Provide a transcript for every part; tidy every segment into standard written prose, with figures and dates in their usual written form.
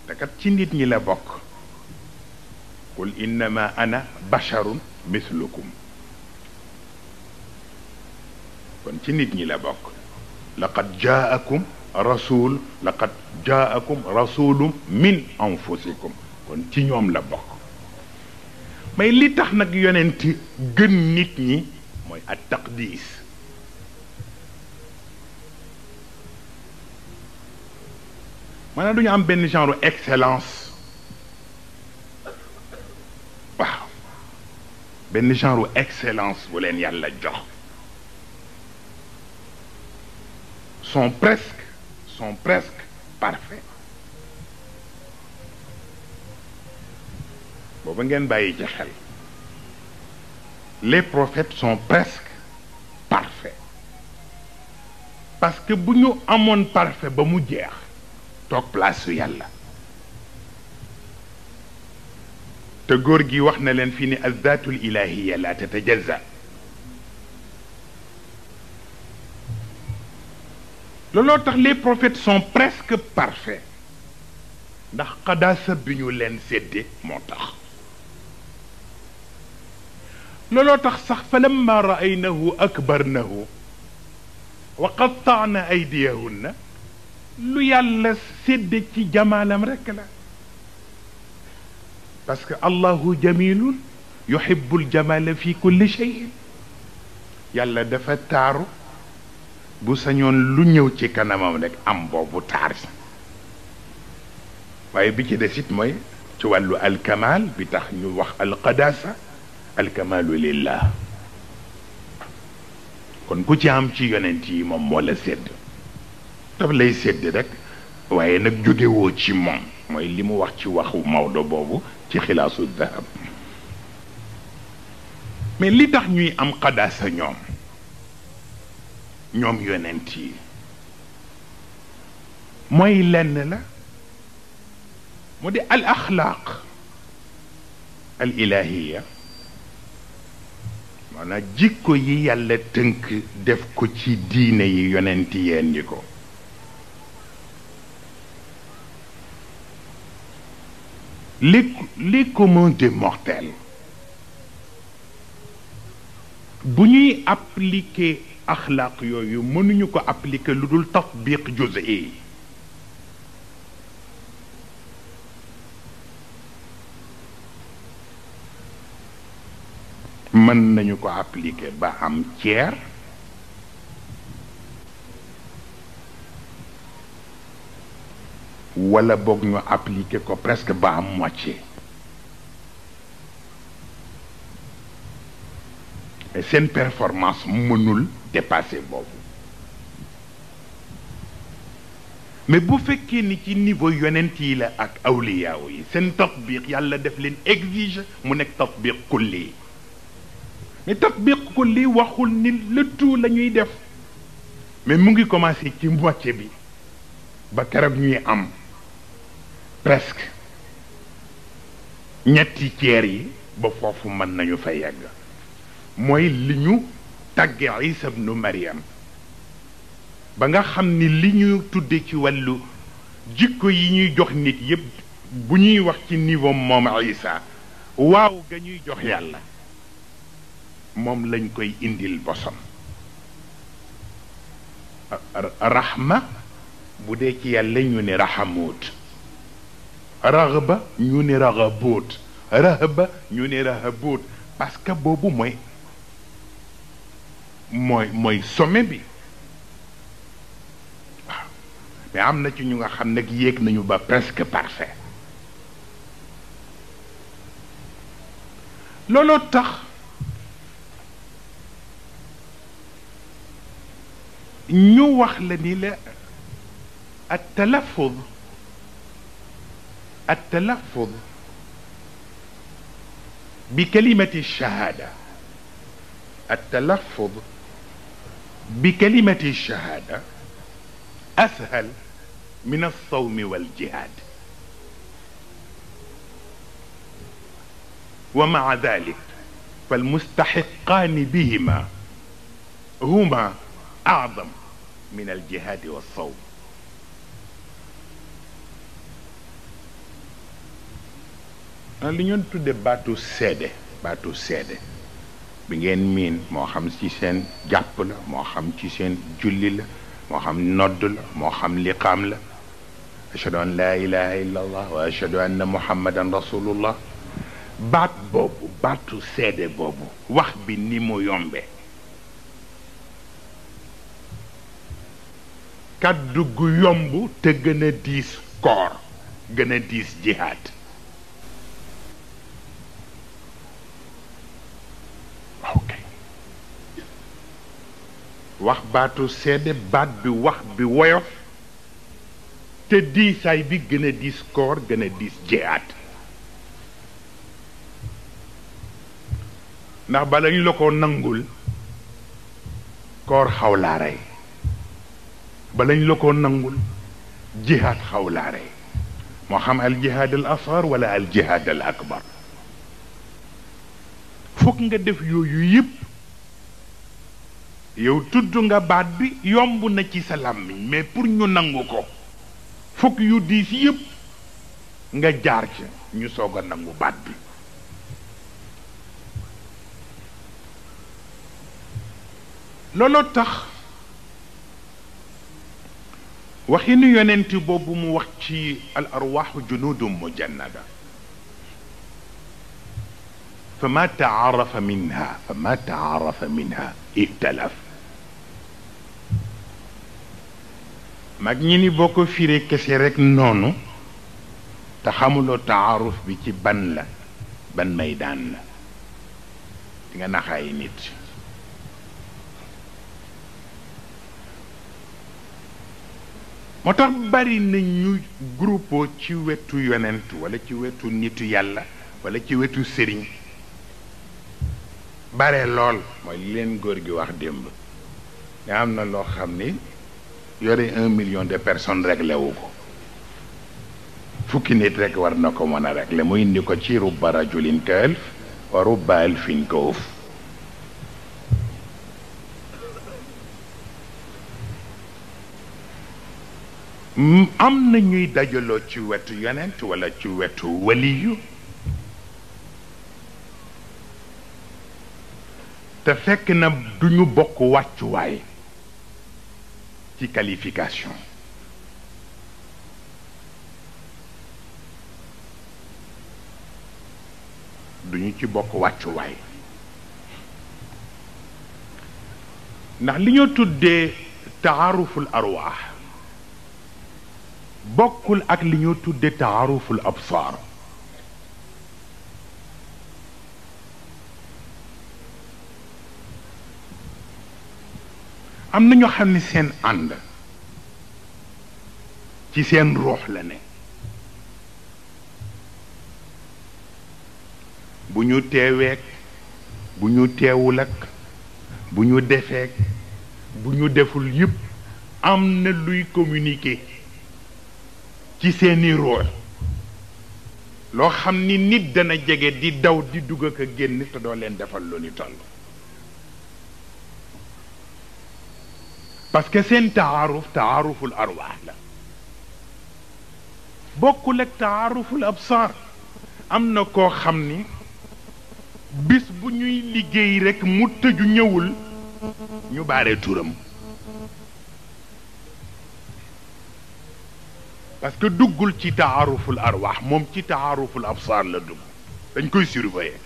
te kat ci nit ñi la bokk qul innama ana basharun mislukum kon ci nit ñi la bokk laqad jaakum rasulun min anfusikum kon ci ñoom la bokk mais li tax nag yonent gën nit ñi mooy at taqdis maanaam duñu am benn genre excellence waaw benn genre excellence bu leen yàlla jox sont presque parfaits booba ngeen bàyyi ci xel les prophètes sont presque parfaits parce que bu ñu amoon parfait ba mu jeex toog place su yàlla te góor gi wax na leen fii ni azzatul ilahiya la tatajazza looloo tax les prophètes sont presque parfaits ndax qadaasa bi ñu leen sédde moo tax looloo tax sax fa lamma raaynahu akbarnahu wa qattaana aydiyahunna lu yàlla sédde ci jamaalam rekk la parce que allahu jamilun yuhibbul jamala fi kulli shay'in yàlla dafa taaru bu sañoon lu ñëw ci kanamam rek am boobu taar si waaye bi ci des it mooy ci wàllu alkamal bi tax ñu wax alqadasa alkamalu lillah kon ku ci am ci yonent yi moom moo la sédd daf lay sédd rek waaye nag jógewoo ci moom mooy li mu wax ci waxu Maodo boobu ci xilaasu dahab mais li tax ñuy am qadasa ñoom yonent yi mooy lenn la mu di al axlaaq al ilahiya maanaam jikko yi yàlla tënk def ko ci diine yi yonent yeen ñi ko les communs des mortels bu ñuy appliquer axlaaq yooyu mënuñu ko appliquer lu dul tatbiq juz'i mën nañu ko appliquer ba am tiers wala boog ñu appliquer ko presque ba am moitié et seen performance mënul dépasser boobu mais bu fekkee ni ci niveau yonent yi la ak awliyaaw yi seen tatbiq yàlla def leen exige mu nekk tatbiq kulli mais tatbiq kulli waxul ni le tout la ñuy def mais mu ngi commencé ci moitié bi ba keroog ñuy am presque ñetti tiers yi ba foofu mën nañu fa yegg mooy li ñu tàgge Isa ibnu Maryam ba nga xam ni li ñu tudde ci wàllu jikko yi ñuy jox nit yépp bu ñuy wax ci niveau moom Isa waaw ga ñuy jox yàlla moom lañ koy indil bosam rahma bu dee ci yàlla ñu ne rahamut raghba ñu ne raghabut rahba ñu ne rahabut parce que boobu mooy sommet bi waaw mais am na ci ñu nga xam nag yéeg nañu ba presque parfait looloo tax ñu wax la ni la التلفظ بكلمة الشهادة التلفظ بكلمة الشهادة أسهل من الصوم والجهاد ومع ذلك فالمستحقان بهما هما أعظم من الجهاد والصوم li ñoon tudde baatu seede bi ngeen miin moo xam ci seen jàpp la moo xam ci seen julli la moo xam nodd la moo xam liqaam la ashhadu an laa ilaha illa allah wa ashhadu anna muhammadan rasulullah baat boobu baatu seede boobu wax bi ni mu yombe kàddu gu yomb te gën a diis koor gën a diis jihaad ok wax baatu seede baat bi wax bi woyof te diisaay bi gën a diis koor gën a diis jihaad ndax bala ñu la ko nangul koor xaw laa rey bala ñu la ko nangul jihaad xaw laa rey moo xam al jihaad al asghar wala al jihaad al akbar fokk nga def yooyu yëpp yow tudd nga baat bi yomb na ci sa làmmiñ mais pour ñu nangu ko fokk yu diis yëpp nga jaar ci ñu soog a nangu baat bi looloo tax waxinu yonent boobu mu wax ci al arwaaxu junudum mujannada fama taarafa minha ixtalaf mag ñi ni boo ko firee kese rek noonu te xamuloo taaruf bi ci ban la ban maydaan la di nga naxaay nit moo tax bari na ñu groupe ci wetu yonent wala ci wetu nitu yàlla wala ci wetu sëriñ bare lool mooy li leen góor gi wax démb nga am na loo xam ni yore 1 million de personnes réglé wu ko fukki nit rek war na ko mën a réglé mu indi ko ci rubba rajulin ka alf wa rubba alfin ka uf am na ñuy dajaloo ci wetu yonent wala ci wetu waliyu te fekk na duñu bokk wàccuwaay ci qualification duñu ci bokk wàccuwaay ndax li ñoo tuddee taaruful arwaax bokkul ak li ñoo tuddee taaruful absaar am na ñoo xam ne seen ànd ci seen ruux la ne bu ñu teeweek bu ñu teewul ak bu ñu defeek bu ñu deful yépp am na luy communiquer ci seeni ruux loo xam ni nit dana jege di daw di dugg ak a génn te doo leen defal lu ni toll parce que seen taaruful arwaax la bokkul ak taaruful absaar am na koo xam ni bis bu ñuy liggéey rekk mu tëju ñëwul ñu baare turam parce que duggul ci taaruful arwaax moom ci taaruful absaar la dugg dañ koy surveiller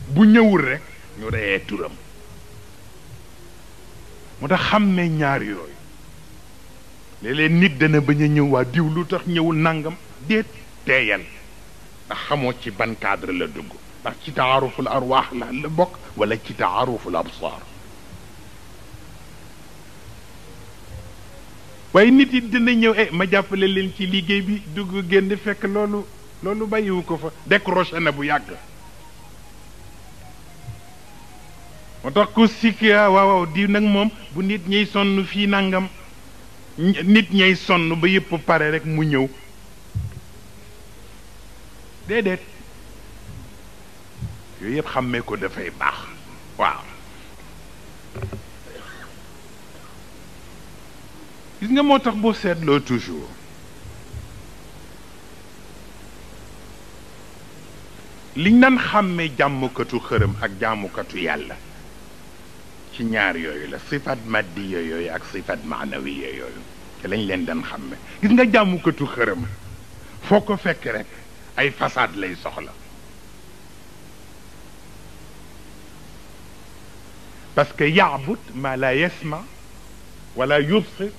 bu ñëwul rekk ñu reyee turam moo tax xàmmee ñaar yooyu léeg-léeg nit dana bañ a ñëw waa diw lu tax ñëwul nangam déet teeyal ndax xamoo ci ban cadre la dugg ndax ci taaruful arwaax la bokk wala ci taaruful absaar waaye nit yi dina ñëw ma jàppale leen ci liggéey bi dugg génn fekk loolu bàyyiwu ko fa décroché na bu yàgg moo tax ku sikki waaw di nag moom bu nit ñay sonn fii nangam nit ñay sonn ba yëpp pare rek mu ñëw déedéet yooyu yëpp xàmmee ko dafay baax waaw gis nga moo tax boo seetloo toujours liñ nan xàmmee jàmmukatu xërëm ak jaamukatu yàlla ci ñaar yooyu la sifat maddiya yooyu ak sifat maanawiya yooyu te lañ leen dan xàmme gis nga jaamukatu xërëm foo ko fekk rek ay façade lay soxla parce que yaabud ma la yasma wala yubsir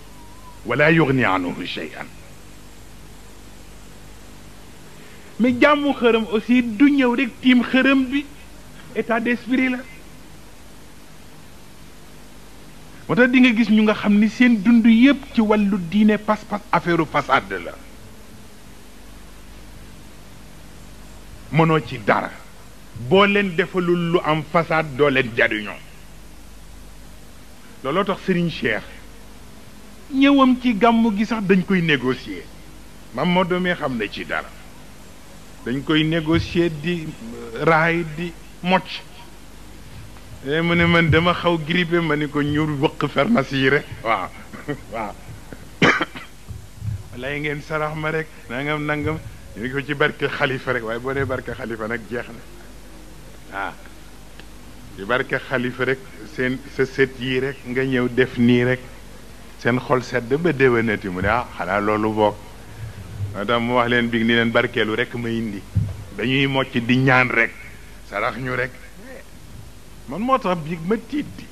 wala yugni anhu shay'an mais jàmmu xërëm aussi du ñëw rek tiim xërëm bi état d'esprit la moo tax di nga gis ñu nga xam ni seen dund yépp ci wàllu diine pas-pas affaire façade la mënoo ci dara boo leen defalul lu am façade doo leen jariñoo looloo tax Serigne Cheikh ñëwam ci gàmmu gi sax dañ koy négocier mam moo doomee xam ne ci dara dañ koy négocier di raay di mocc mu ne man dama xaw grippé ma ni ko ñu wëq pharmacie yi rek waaw waaw lay ngeen sarax ma rek nangam nangam ñu ko ci barke xalifa rek waaye boo dee barke xalifa nag jeex na waaw ci barke xalifa rek seen sa sët yi rek nga ñëw def nii rek seen xol sedd ba déwénati mu ne ah xanaa loolu bokk moo tax mu wax leen big ni leen barkeelu rek ma indi dañuy mocc di ñaan rek sarax ñu rek man moo tax big ma tiit di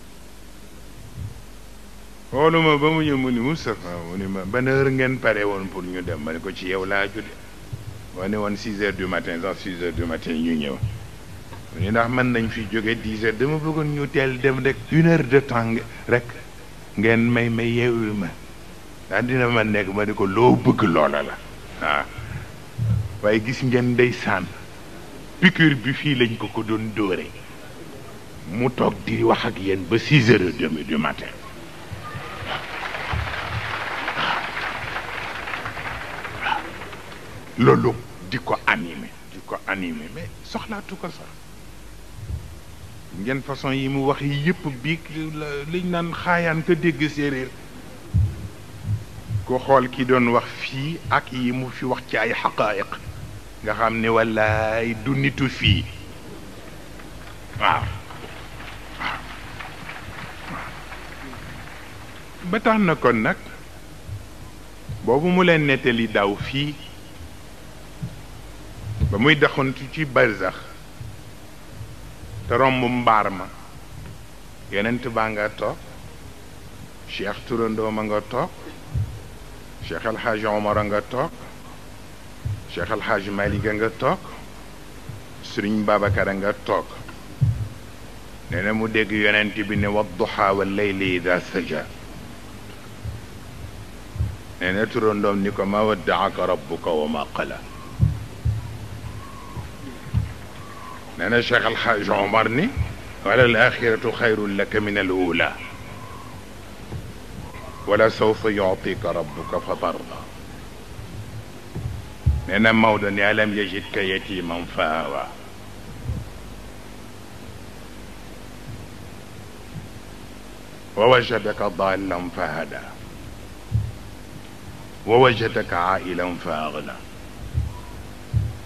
xoolu ma ba mu ñëw mu ni Moustapha mu ni ma ban heure ngeen pare woon pour ñu dem ma ne ko ci yow laa jude moo ne woon 6 heures du matin sax 6 heures du matin ñu ñëw mu ni ndax mën nañ fi jóge 10 heures dama bëggoon ñu teel dem rek 1 heure de temps rek ngeen may yeewu ma ndax dina ma nekk ma ni ko loo bëgg loola la waaw waaye gis ngeen ndeysaan piqûre bi fii lañ ko doon dóore mu toog di wax ak yéen ba 6 heures et demie du matin loolu di ko animé mais soxlaatu ko sax ngeen façon yi mu wax yi yëpp biig liñ naan xaayaan ka dégg séeréer ko xool ki doon wax fii ak yi mu fi wax ci ay xaqaayiq nga xam ne wallaay du nitu fii waaw ba tax na kon nag boobu mu leen nettali daw fii ba muy doxantu ci barzax te romb mbaar ma yenent baa nga toog cheikh turandoo ma nga toog cheikh alxaaj omar a nga toog cheikh alxaaj malik a nga toog sëriñ babacar a nga toog nee na mu dégg yonent bi ne wadduha wal layli ida saja nee na turandoom ni ko ma waddaaka rabbuka wa ma qala nee na cheikh alxaaj omar ni wala al axiratu xayrun laka min al ula wala sawfa yutika rabbuka fa tarda nee na Maodo ni alam yajidka yatiman fa awa wa wajadaka dallan fa hada wa wajadaka ailan fa agna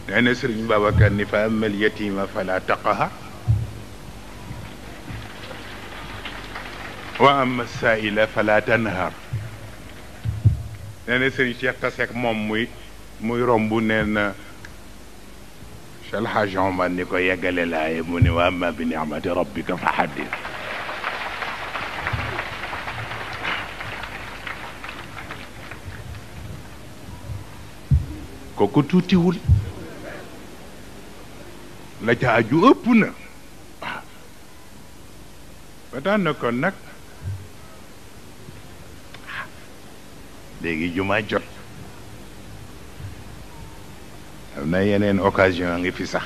nee na Sëriñ Babacar ni fa amma alyatima fala taqhar wa amma saila fala tanhar nee na Sëriñ Cheikh taseek moom muy romb nee na Cheikh El Hadj Omar ni ko yeggale laaye mu ni wa amma bi ni'mati rabbika fa haddith kooku tuutiwul la ca aju ëpp na waaw ba tax na kon nag léegi jumaa jot am na yeneen occasion a ngi fi sax